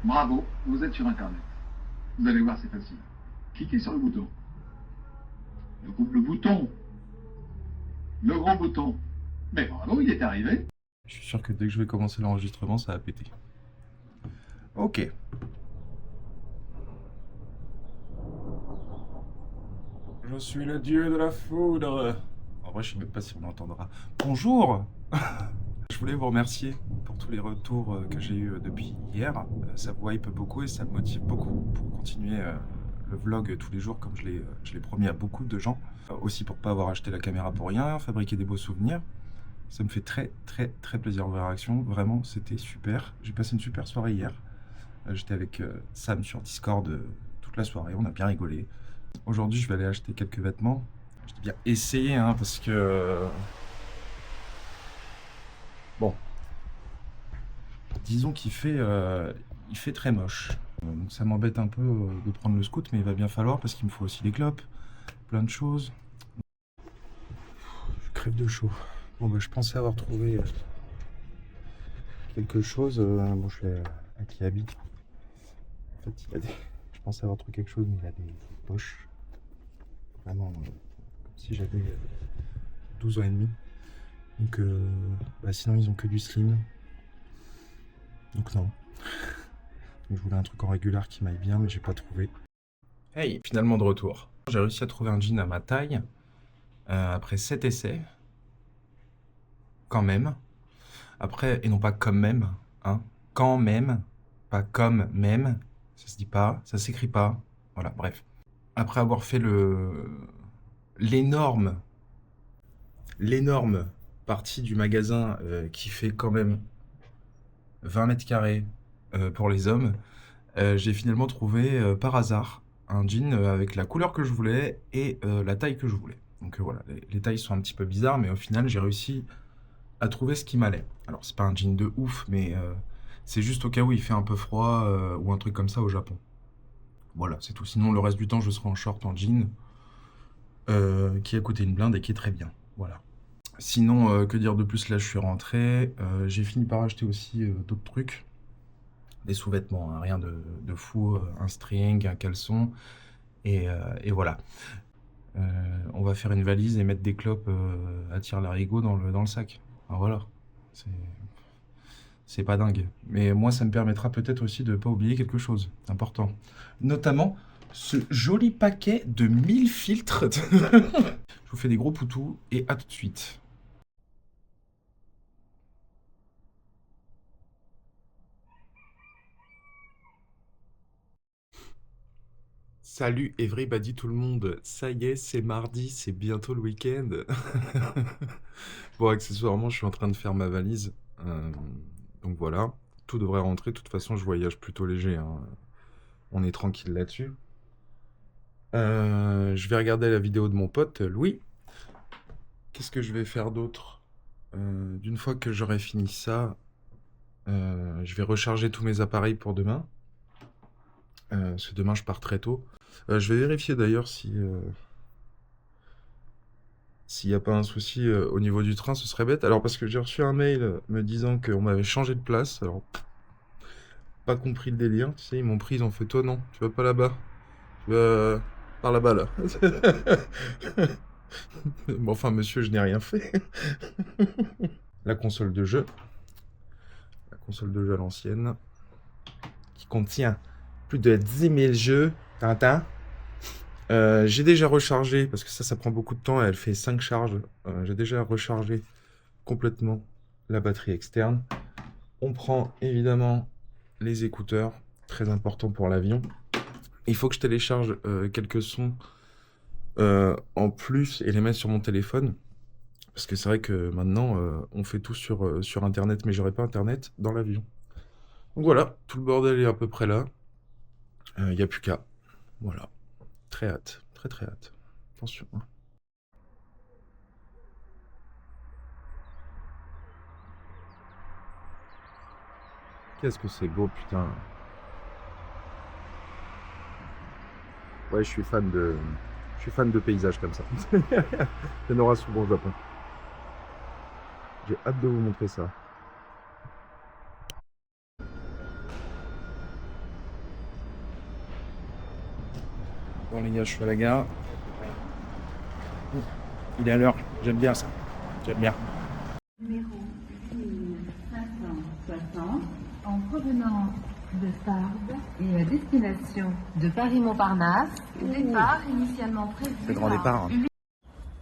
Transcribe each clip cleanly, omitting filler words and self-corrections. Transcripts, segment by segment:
Bravo, vous êtes sur Internet. Vous allez voir, c'est facile. Cliquez sur le bouton. Le bouton. Le grand bouton. Mais bravo, il est arrivé. Je suis sûr que dès que je vais commencer l'enregistrement, ça va péter. Ok. Je suis le dieu de la foudre. En vrai, je sais même pas si on l'entendra. Bonjour. Je voulais vous remercier pour tous les retours que j'ai eu depuis hier. Ça vous hype beaucoup et ça me motive beaucoup pour continuer le vlog tous les jours comme je l'ai promis à beaucoup de gens. Aussi pour pas avoir acheté la caméra pour rien, fabriquer des beaux souvenirs. Ça me fait très très très plaisir vos réactions. Vraiment, c'était super. J'ai passé une super soirée hier. J'étais avec Sam sur Discord toute la soirée. On a bien rigolé. Aujourd'hui, je vais aller acheter quelques vêtements. Je dis bien essayer, hein, parce que... Bon. Disons qu'il fait très moche. Donc ça m'embête un peu de prendre le scoot, mais il va bien falloir parce qu'il me faut aussi des clopes, plein de choses. Je crève de chaud. Bon, bah, je pensais avoir trouvé quelque chose. Bon, je suis à Kiabi. En fait, il y a des... je pensais avoir trouvé quelque chose, mais il y a des poches. Vraiment, comme si j'avais 12 ans et demi. Donc, bah, sinon, ils ont que du slim. Donc, non. Je voulais un truc en régulier qui m'aille bien, mais j'ai pas trouvé. Hey, finalement de retour. J'ai réussi à trouver un jean à ma taille après 7 essais. Quand même. Après, et non pas comme même, hein. Quand même, pas comme même. Ça se dit pas, ça s'écrit pas. Voilà, bref. Après avoir fait l'énorme partie du magasin qui fait quand même 20 mètres carrés pour les hommes, j'ai finalement trouvé par hasard un jean avec la couleur que je voulais et la taille que je voulais. Donc voilà, les tailles sont un petit peu bizarres, mais au final, j'ai réussi à trouver ce qui m'allait. Alors, c'est pas un jean de ouf, mais c'est juste au cas où il fait un peu froid ou un truc comme ça au Japon. Voilà, c'est tout. Sinon, le reste du temps, je serai en short, en jean, qui a coûté une blinde et qui est très bien. Voilà. Sinon, que dire de plus? Là, je suis rentré. J'ai fini par acheter aussi d'autres trucs. Des sous-vêtements, hein, rien de fou. Un string, un caleçon. Et voilà. On va faire une valise et mettre des clopes à tire-larigot dans le sac. Alors voilà. C'est pas dingue. Mais moi, ça me permettra peut-être aussi de ne pas oublier quelque chose d'important. Notamment ce joli paquet de 1000 filtres. Je vous fais des gros poutous et à tout de suite. Salut everybody tout le monde, ça y est, c'est mardi, c'est bientôt le week-end. Bon, accessoirement, je suis en train de faire ma valise. Donc voilà, tout devrait rentrer. De toute façon, je voyage plutôt léger, hein. On est tranquille là-dessus. Je vais regarder la vidéo de mon pote Louis. Qu'est-ce que je vais faire d'autre? D'une fois que j'aurai fini ça, je vais recharger tous mes appareils pour demain. Parce que demain, je pars très tôt. Je vais vérifier d'ailleurs si... s'il n'y a pas un souci au niveau du train, ce serait bête. Alors, parce que j'ai reçu un mail me disant qu'on m'avait changé de place. Alors, pas compris le délire. Tu sais, ils m'ont pris, ils ont fait, toi non, tu vas pas là-bas. Tu vas par là-bas, là. Bon, enfin, monsieur, je n'ai rien fait. La console de jeu. La console de jeu à l'ancienne. Qui contient plus de 10 000 jeux. Tintin. J'ai déjà rechargé, parce que ça prend beaucoup de temps, elle fait 5 charges. J'ai déjà rechargé complètement la batterie externe. On prend évidemment les écouteurs, très important pour l'avion. Il faut que je télécharge quelques sons en plus et les mettre sur mon téléphone. Parce que c'est vrai que maintenant, on fait tout sur Internet, mais j'aurai pas Internet dans l'avion. Donc voilà, tout le bordel est à peu près là. Il n'y a plus qu'à. Voilà. Très hâte, très très hâte. Attention, hein. Qu'est-ce que c'est beau, putain. Ouais, je suis fan de paysages comme ça. Il y en aura souvent au Japon. J'ai hâte de vous montrer ça. Bon les gars, je suis à la gare. Il est à l'heure, j'aime bien ça. J'aime bien. Numéro 6560 en provenance de Tarbes et à destination de Paris-Montparnasse. Départ initialement prévu. C'est grand départ. Hein.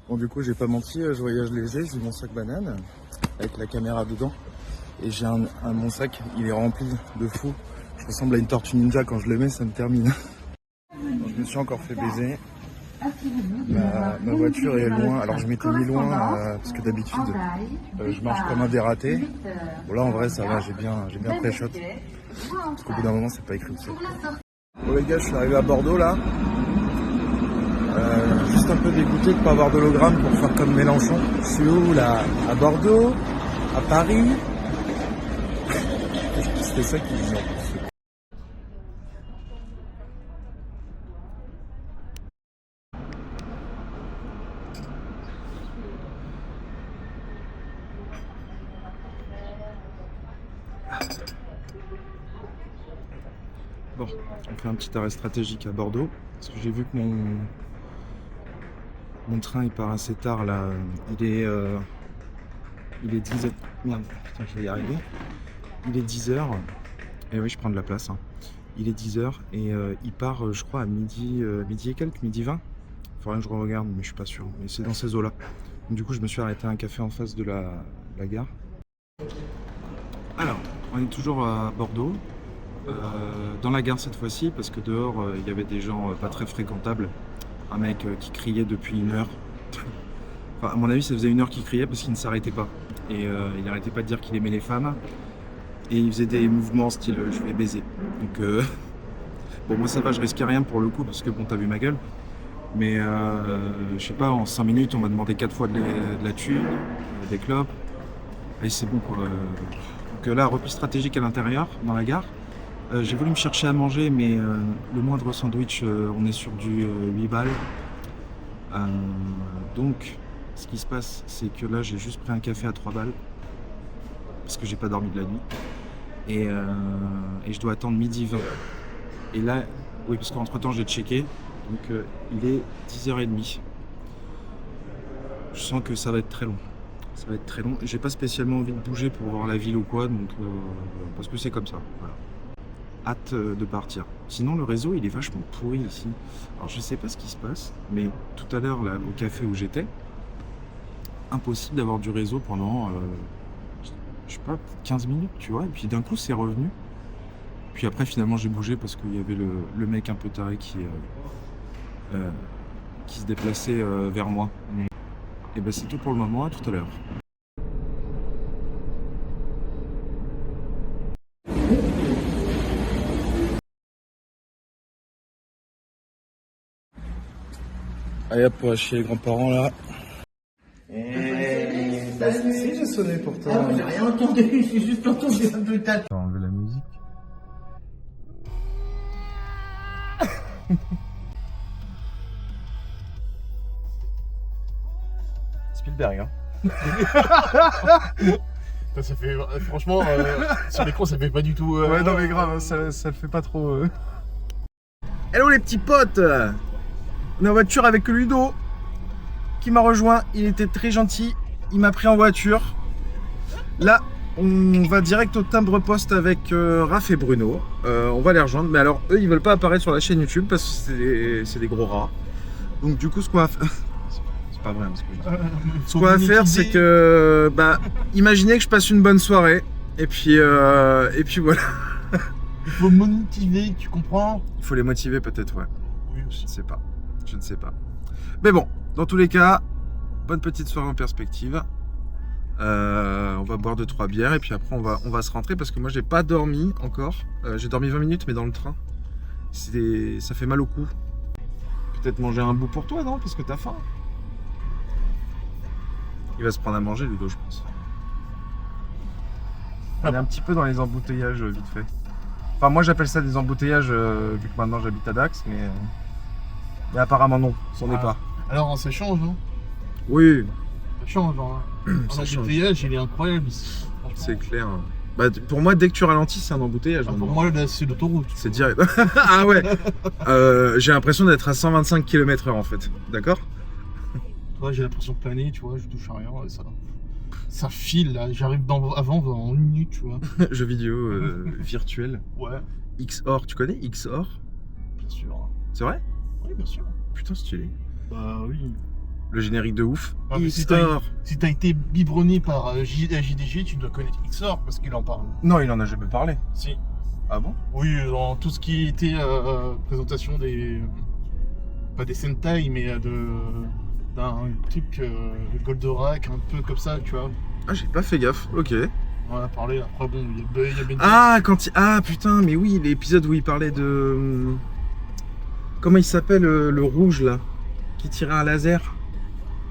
Bon du coup j'ai pas menti, je voyage léger, j'ai mon sac banane avec la caméra dedans. Et j'ai mon sac, il est rempli de fou. Je ressemble à une tortue ninja quand je le mets, ça me termine. Bon, je me suis encore fait baiser. Ma voiture est loin, alors je m'étais mis loin parce que d'habitude je marche comme un dératé. Bon là en vrai ça va, j'ai bien pré-shot. Parce qu'au bout d'un moment c'est pas écrit aussi. Bon les gars, je suis arrivé à Bordeaux là. Juste un peu dégoûté de pas avoir d'hologramme pour faire comme Mélenchon. Je suis où là? À Bordeaux? À Paris? C'était ça qui disait. Bon, on fait un petit arrêt stratégique à Bordeaux, parce que j'ai vu que mon train il part assez tard là, il est 10h. Merde, putain, je vais y arriver. Il est 10h, et oui je prends de la place. Hein. Il est 10h et il part je crois à midi et quelques, midi 20. Faudrait que je regarde mais je suis pas sûr, mais c'est dans ces eaux là. Donc, du coup je me suis arrêté à un café en face de la gare. Alors, on est toujours à Bordeaux. Dans la gare cette fois-ci parce que dehors il y avait des gens pas très fréquentables, un mec qui criait depuis 1 heure, enfin à mon avis ça faisait 1 heure qu'il criait parce qu'il ne s'arrêtait pas et il n'arrêtait pas de dire qu'il aimait les femmes et il faisait des mouvements style je vais baiser, donc bon moi ça va, je risquais rien pour le coup parce que bon t'as vu ma gueule, mais je sais pas, en 5 minutes on m'a demandé 4 fois de la thune, des clopes et c'est bon quoi. Donc là repli stratégique à l'intérieur dans la gare. J'ai voulu me chercher à manger, mais le moindre sandwich, on est sur du 8 balles. Donc, ce qui se passe, c'est que là, j'ai juste pris un café à 3 balles, parce que j'ai pas dormi de la nuit. Et je dois attendre midi 20. Et là, oui, parce qu'entre temps, j'ai checké, donc il est 10h30. Je sens que ça va être très long. Ça va être très long. J'ai pas spécialement envie de bouger pour voir la ville ou quoi, donc parce que c'est comme ça. Voilà. Hâte de partir. Sinon le réseau il est vachement pourri ici. Alors je sais pas ce qui se passe, mais tout à l'heure là au café où j'étais, impossible d'avoir du réseau pendant je sais pas, peut-être 15 minutes, tu vois, et puis d'un coup c'est revenu. Puis après finalement j'ai bougé parce qu'il y avait le mec un peu taré qui se déplaçait vers moi. Et ben c'est tout pour le moment, à tout à l'heure. Allez hop, pour acheter les grands-parents là. Bah si, j'ai sonné pour toi. Ah, j'ai rien entendu, j'ai juste entendu un peu de tape. T'as enlevé la musique. Spielberg, hein. Ça fait, franchement, sur l'écran ça fait pas du tout. Ouais, non mais grave, ça le fait pas trop. Hello les petits potes! On est en voiture avec Ludo qui m'a rejoint, il était très gentil, il m'a pris en voiture. Là, on va direct au timbre-poste avec Raph et Bruno. On va les rejoindre, mais alors eux ils veulent pas apparaître sur la chaîne YouTube parce que c'est des gros rats. Donc du coup ce qu'on va faire... C'est pas vrai, ce qu'on va faire c'est que... Bah, imaginez que je passe une bonne soirée et puis voilà. Il faut motiver, tu comprends? Il faut les motiver peut-être, ouais. Oui aussi. Je ne sais pas. Mais bon, dans tous les cas, bonne petite soirée en perspective. On va boire 2-3 bières et puis après on va se rentrer parce que moi j'ai pas dormi encore. J'ai dormi 20 minutes mais dans le train. Ça fait mal au cou. Peut-être manger un bout pour toi, non? Parce que t'as faim. Il va se prendre à manger, Ludo, je pense. On est un petit peu dans les embouteillages vite fait. Enfin moi j'appelle ça des embouteillages vu que maintenant j'habite à Dax, mais apparemment non, c'en est pas. Alors ça change, hein? Oui, Ça change, hein. Ça change. L'embouteillage il est incroyable ici. c'est clair. Bah, pour moi, dès que tu ralentis, c'est un embouteillage. Ah, pour maintenant. moi, là, c'est l'autoroute. C'est direct. Ah ouais. J'ai l'impression d'être à 125 km/h en fait. D'accord? Toi, j'ai l'impression de planer, tu vois, je touche à rien, et ça file, là. J'arrive avant en 1 minute, tu vois. Jeux vidéo virtuel. Ouais, XOR, tu connais XOR? bien sûr. C'est vrai? Oui, bien sûr. Putain, stylé. Bah oui. Le générique de ouf. Ah, mais si XOR. t'as été biberonné par JDG, tu dois connaître XOR parce qu'il en parle. Non, il en a jamais parlé. Si. Ah bon? Oui, dans tout ce qui était présentation des. Pas des Sentai, mais d'un truc Goldorak, un peu comme ça, tu vois. Ah, j'ai pas fait gaffe. Ok. On en a parlé, après bon, il y a Benji. Ah, ah putain, mais oui, l'épisode où il parlait de. Comment il s'appelle le rouge là? Qui tirait un laser?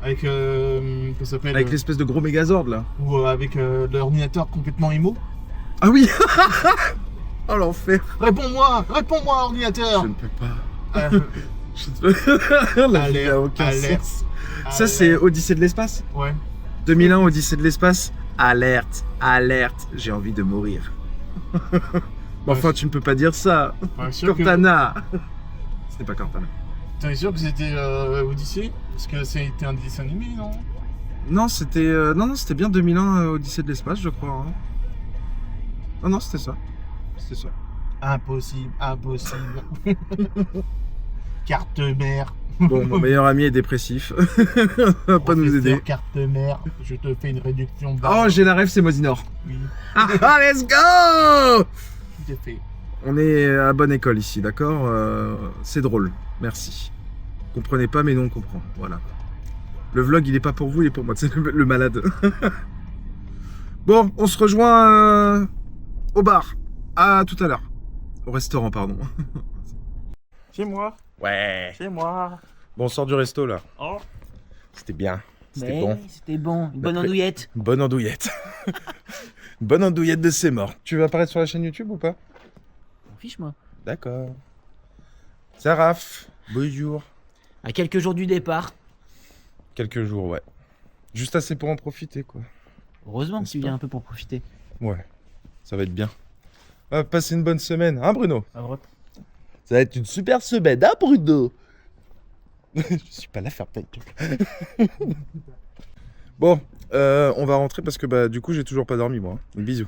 Avec, comment ça s'appelle Avec l'espèce de gros mégazord là. Ou avec l'ordinateur complètement émo. Ah oui. Oh l'enfer. Réponds-moi, Je ordinateur. ne peux pas. Euh, La vie a aucun alerte, sens. Ça, c'est Odyssée de l'espace. Ouais. 2001, Odyssée de l'espace. Alerte, alerte, j'ai envie de mourir. Enfin, tu ne peux pas dire ça. Ouais, sûr que... Cortana. C'était pas Cortana. T'es sûr que c'était Odyssey? Parce que c'était un dessin animé, non? Non, c'était non, c'était bien 2001, Odyssée de l'espace, je crois. Hein. Non, c'était ça. C'était ça. Impossible. Carte mère. Bon, mon meilleur ami est dépressif. Va pas nous aider. Carte mère, je te fais une réduction. Oh, j'ai la rêve, c'est Mosinor. Oui, Ah, let's go! tout est fait. On est à bonne école ici, d'accord? C'est drôle, merci. Comprenez pas, mais non, on comprend. Voilà. Le vlog, il est pas pour vous, il est pour moi. C'est le malade. Bon, on se rejoint au bar. À tout à l'heure. Au restaurant, pardon. Chez moi. Ouais. Chez moi. Bon, on sort du resto là. Oh. C'était bien. C'était Mais bon. C'était bon. Une bonne Après- andouillette. Bonne andouillette. Bonne andouillette de C'est mort. Tu veux apparaître sur la chaîne YouTube ou pas? M'en fiche, moi. D'accord. Saraf, bonjour. À quelques jours du départ. Quelques jours, ouais. Juste assez pour en profiter, quoi. Heureusement que N'est-ce tu pas viens un peu pour profiter. Ouais, ça va être bien. On va passer une bonne semaine, hein, Bruno? À droite. Ça va être une super semaine, hein, Bruno? Je suis pas là faire ta gueule. Bon, on va rentrer parce que bah du coup j'ai toujours pas dormi moi. Hein. Bisous.